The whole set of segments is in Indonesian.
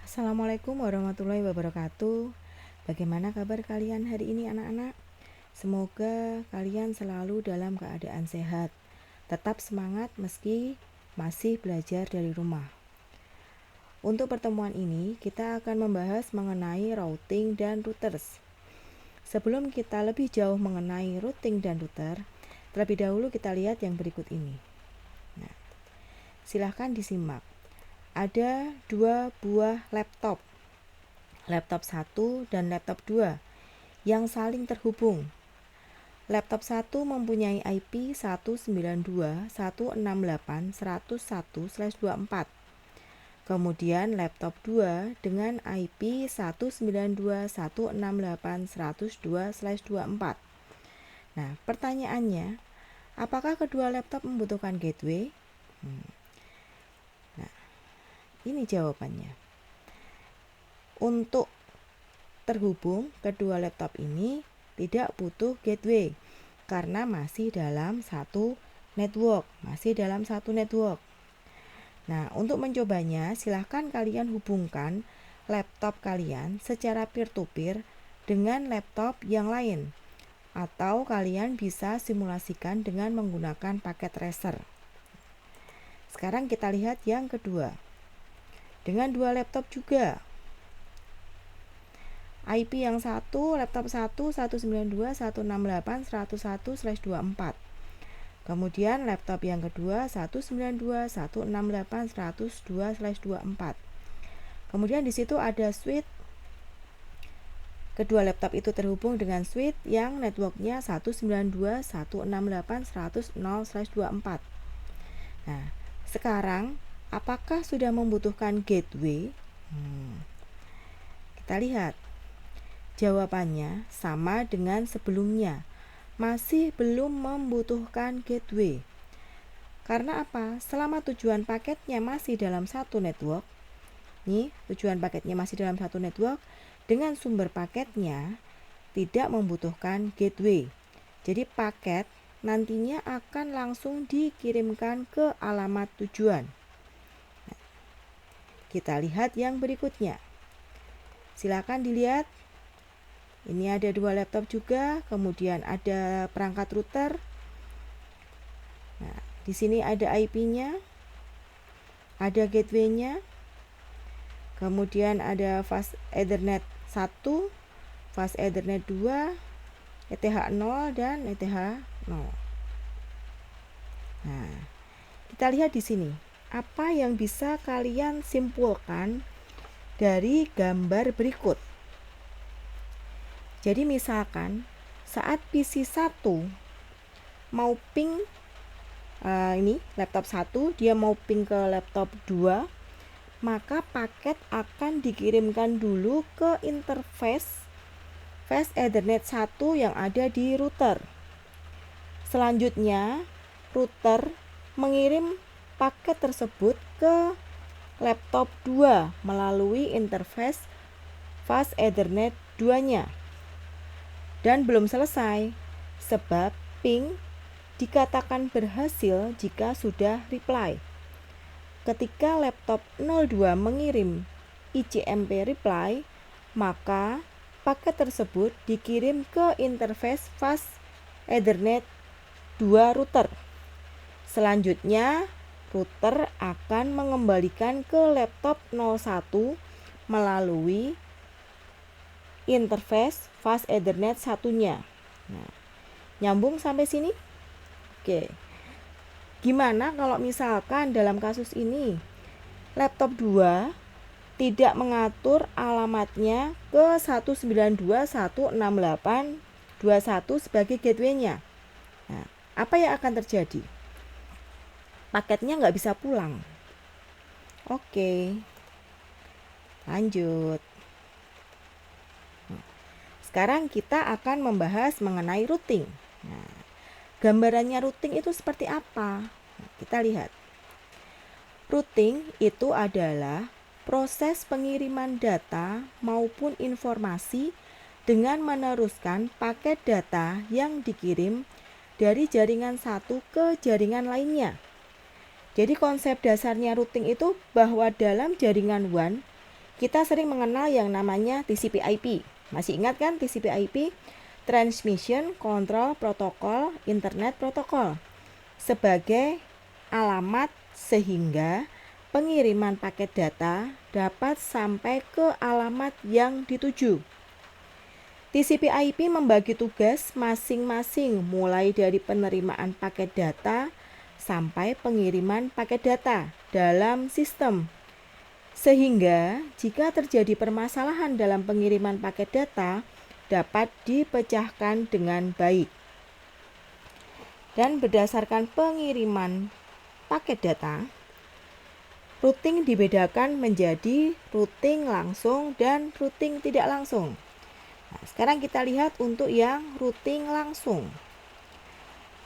Assalamualaikum warahmatullahi wabarakatuh. Bagaimana kabar kalian hari ini anak-anak? Semoga kalian selalu dalam keadaan sehat. Tetap semangat meski masih belajar dari rumah. Untuk pertemuan ini kita akan membahas mengenai routing dan routers. Sebelum kita lebih jauh mengenai routing dan router, terlebih dahulu kita lihat yang berikut ini. Nah, silahkan disimak. Ada dua buah laptop 1 dan laptop 2 yang saling terhubung. Laptop 1 mempunyai IP 192.168.101/24. Kemudian laptop 2 dengan IP 192.168.102/24. Nah, pertanyaannya, apakah kedua laptop membutuhkan gateway? Ini jawabannya. Untuk terhubung, kedua laptop ini tidak butuh gateway karena masih dalam satu network. Nah, untuk mencobanya, silahkan kalian hubungkan laptop kalian secara peer-to-peer dengan laptop yang lain. Atau kalian bisa simulasikan dengan menggunakan paket tracer. Sekarang kita lihat yang kedua. Dengan dua laptop juga. IP yang satu, laptop 1 192.168.101/24. Kemudian laptop yang kedua 192.168.102/24. Kemudian di situ ada switch. Kedua laptop itu terhubung dengan switch yang networknya 192.168.100/24. Nah, sekarang apakah sudah membutuhkan gateway? Kita lihat. Jawabannya sama dengan sebelumnya. Masih belum membutuhkan gateway. Karena apa? Selama tujuan paketnya masih dalam satu network. Dengan sumber paketnya tidak membutuhkan gateway. Jadi paket nantinya akan langsung dikirimkan ke alamat tujuan. Kita lihat yang berikutnya. Silakan dilihat. Ini ada dua laptop juga, kemudian ada perangkat router. Nah, di sini ada IP-nya, ada gateway-nya. Kemudian ada fast Ethernet 1, fast Ethernet 2, ETH0 dan ETH0. Nah, kita lihat di sini. Apa yang bisa kalian simpulkan dari gambar berikut? Jadi misalkan saat PC 1 mau ping ini laptop 1, dia mau ping ke laptop 2, maka paket akan dikirimkan dulu ke interface fast Ethernet 1 yang ada di router. Selanjutnya, router mengirim paket tersebut ke laptop 2 melalui interface fast Ethernet 2-nya. Dan belum selesai, sebab ping dikatakan berhasil jika sudah reply. Ketika laptop 02 mengirim ICMP reply, maka paket tersebut dikirim ke interface fast Ethernet 2 router. Selanjutnya, router akan mengembalikan ke laptop 01 melalui interface fast Ethernet 1-nya. Nah, nyambung sampai sini? Oke. Gimana kalau misalkan dalam kasus ini laptop 2 tidak mengatur alamatnya ke 192.168.21 sebagai gateway-nya? Nah, apa yang akan terjadi? Paketnya nggak bisa pulang. Oke, lanjut. Sekarang kita akan membahas mengenai routing. Nah, gambarannya routing itu seperti apa? Nah, kita lihat. Routing itu adalah proses pengiriman data maupun informasi dengan meneruskan paket data yang dikirim dari jaringan satu ke jaringan lainnya. Jadi konsep dasarnya routing itu bahwa dalam jaringan WAN kita sering mengenal yang namanya TCP/IP. Masih ingat kan TCP/IP? Transmission Control Protocol Internet Protocol. Sebagai alamat sehingga pengiriman paket data dapat sampai ke alamat yang dituju. TCP/IP membagi tugas masing-masing mulai dari penerimaan paket data sampai pengiriman paket data dalam sistem. Sehingga jika terjadi permasalahan dalam pengiriman paket data dapat dipecahkan dengan baik. Dan berdasarkan pengiriman paket data, routing dibedakan menjadi routing langsung dan routing tidak langsung. Nah, sekarang kita lihat untuk yang routing langsung.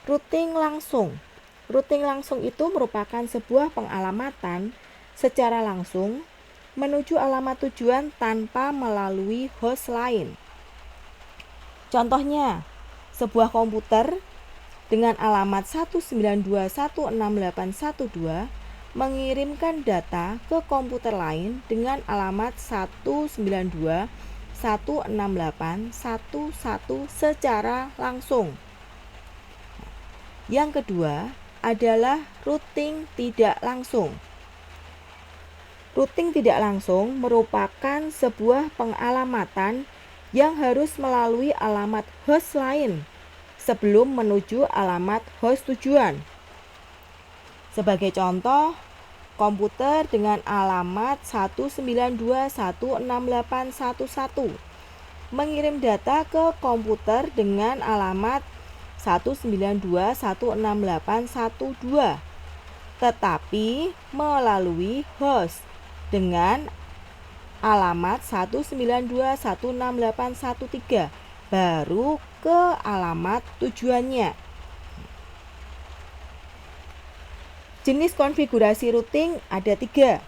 Routing langsung. Routing langsung itu merupakan sebuah pengalamatan secara langsung menuju alamat tujuan tanpa melalui host lain. Contohnya, sebuah komputer dengan alamat 192.168.1.2 mengirimkan data ke komputer lain dengan alamat 192.168.1.1 secara langsung. Yang kedua adalah routing tidak langsung. Routing tidak langsung merupakan sebuah pengalamatan yang harus melalui alamat host lain sebelum menuju alamat host tujuan. Sebagai contoh, komputer dengan alamat 192.168.1.1 mengirim data ke komputer dengan alamat 192.168.1.2, tetapi melalui host dengan alamat 192.168.1.3 baru ke alamat tujuannya. Jenis konfigurasi routing ada 3.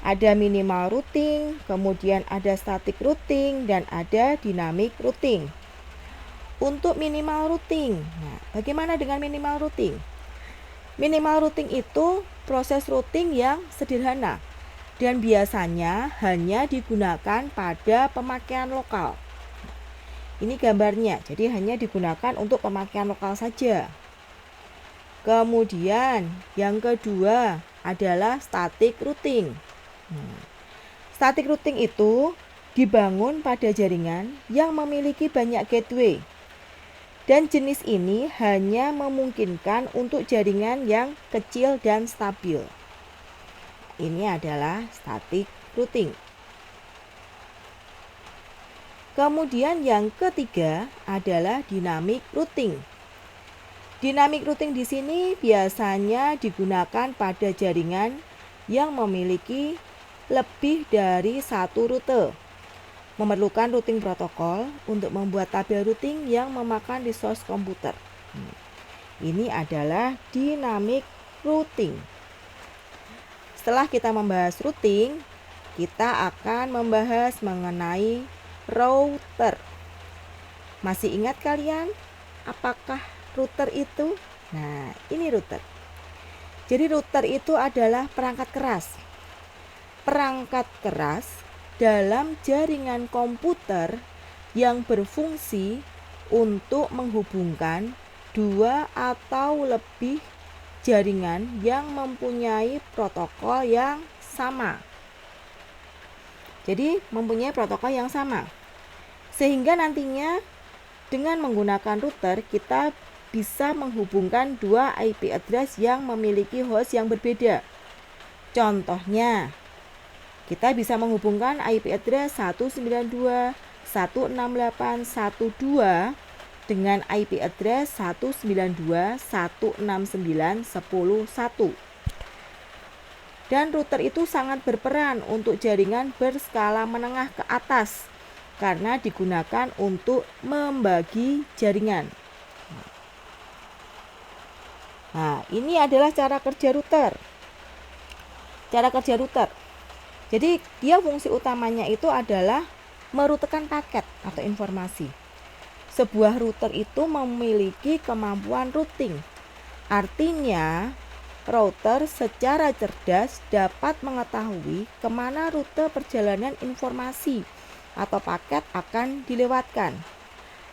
Ada minimal routing, kemudian ada static routing, dan ada dynamic routing. Untuk minimal routing, nah, bagaimana dengan minimal routing? Minimal routing itu proses routing yang sederhana dan biasanya hanya digunakan pada pemakaian lokal. Ini gambarnya, jadi hanya digunakan untuk pemakaian lokal saja. Kemudian yang kedua adalah static routing. Static routing itu dibangun pada jaringan yang memiliki banyak gateway. Dan jenis ini hanya memungkinkan untuk jaringan yang kecil dan stabil. Ini adalah static routing. Kemudian yang ketiga adalah dynamic routing. Dynamic routing di sini biasanya digunakan pada jaringan yang memiliki lebih dari satu rute. Memerlukan routing protokol untuk membuat tabel routing yang memakan resource komputer. Ini adalah dynamic routing. Setelah kita membahas routing, kita akan membahas mengenai router. Masih ingat kalian apakah router itu? Nah, ini router. Jadi router itu adalah perangkat keras. Perangkat keras dalam jaringan komputer yang berfungsi untuk menghubungkan dua atau lebih jaringan yang mempunyai protokol yang sama. Jadi mempunyai protokol yang sama. Sehingga nantinya dengan menggunakan router kita bisa menghubungkan dua IP address yang memiliki host yang berbeda. Contohnya, kita bisa menghubungkan IP address 192.168.1.2 dengan IP address 192.169.10.1. Dan router itu sangat berperan untuk jaringan berskala menengah ke atas karena digunakan untuk membagi jaringan. Nah, ini adalah cara kerja router. Cara kerja router. Jadi dia fungsi utamanya itu adalah merutekan paket atau informasi. Sebuah router itu memiliki kemampuan routing. Artinya router secara cerdas dapat mengetahui kemana rute perjalanan informasi atau paket akan dilewatkan.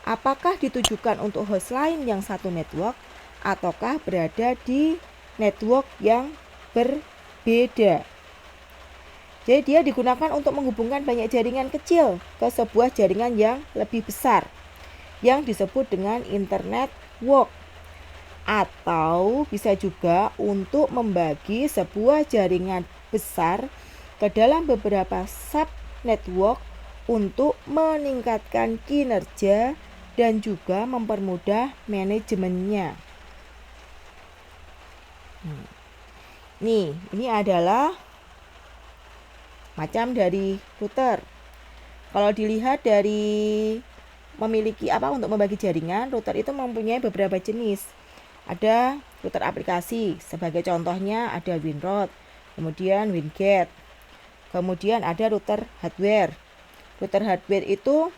Apakah ditujukan untuk host lain yang satu network ataukah berada di network yang berbeda. Jadi dia digunakan untuk menghubungkan banyak jaringan kecil ke sebuah jaringan yang lebih besar yang disebut dengan internet network. Atau bisa juga untuk membagi sebuah jaringan besar ke dalam beberapa sub-network untuk meningkatkan kinerja dan juga mempermudah manajemennya. Ini adalah macam dari router. Kalau dilihat dari memiliki untuk membagi jaringan, router itu mempunyai beberapa jenis. Ada router aplikasi, sebagai contohnya ada WinRoute, kemudian WinGate. Kemudian ada router hardware. Router hardware itu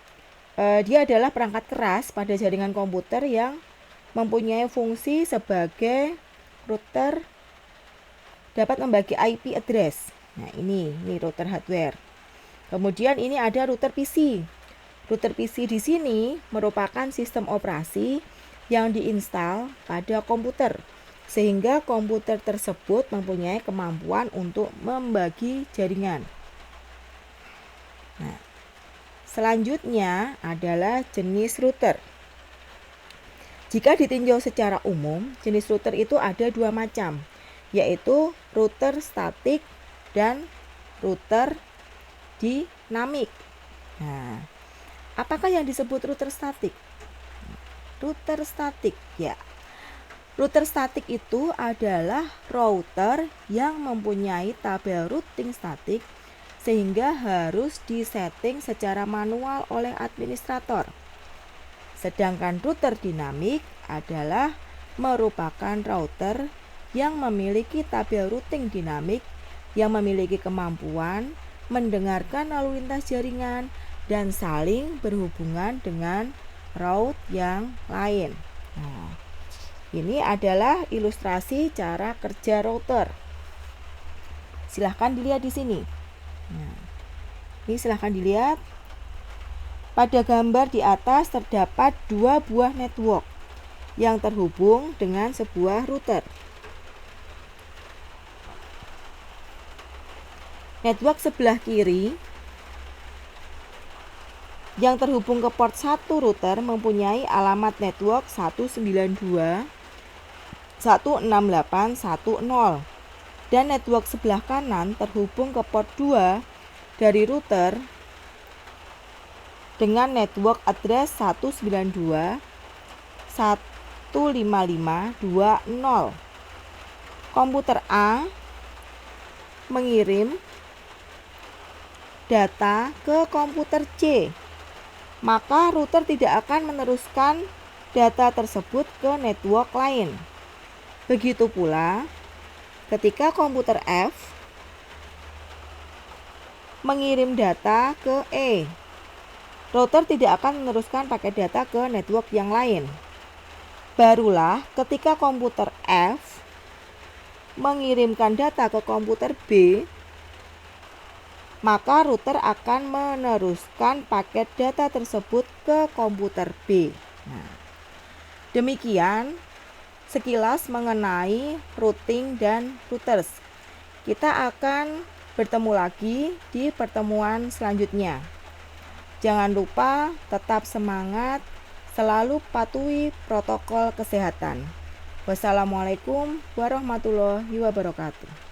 dia adalah perangkat keras pada jaringan komputer yang mempunyai fungsi sebagai router dapat membagi IP address. Nah, ini router hardware. Kemudian ini ada router PC. Router PC di sini merupakan sistem operasi yang diinstal pada komputer, sehingga komputer tersebut mempunyai kemampuan untuk membagi jaringan. Nah, selanjutnya adalah jenis router. Jika ditinjau secara umum, jenis router itu ada dua macam, yaitu router statik dan router dinamik. Nah, apakah yang disebut router statik? Router statik, ya. Router statik itu adalah router yang mempunyai tabel routing statik sehingga harus disetting secara manual oleh administrator. Sedangkan router dinamik adalah merupakan router yang memiliki tabel routing dinamik yang memiliki kemampuan mendengarkan lalu lintas jaringan dan saling berhubungan dengan route yang lain. Nah, ini adalah ilustrasi cara kerja router. Silahkan dilihat di sini. Nah, ini silahkan dilihat. Pada gambar di atas terdapat dua buah network yang terhubung dengan sebuah router. Network sebelah kiri yang terhubung ke port 1 router mempunyai alamat network 192.168.1.0 dan network sebelah kanan terhubung ke port 2 dari router dengan network address 192.155.2.0. Komputer A mengirim data ke komputer C, maka router tidak akan meneruskan data tersebut ke network lain. Begitu pula ketika komputer F mengirim data ke E, router tidak akan meneruskan paket data ke network yang lain. Barulah ketika komputer F mengirimkan data ke komputer B, maka router akan meneruskan paket data tersebut ke komputer B. Nah, demikian sekilas mengenai routing dan routers. Kita akan bertemu lagi di pertemuan selanjutnya. Jangan lupa tetap semangat, selalu patuhi protokol kesehatan. Wassalamualaikum warahmatullahi wabarakatuh.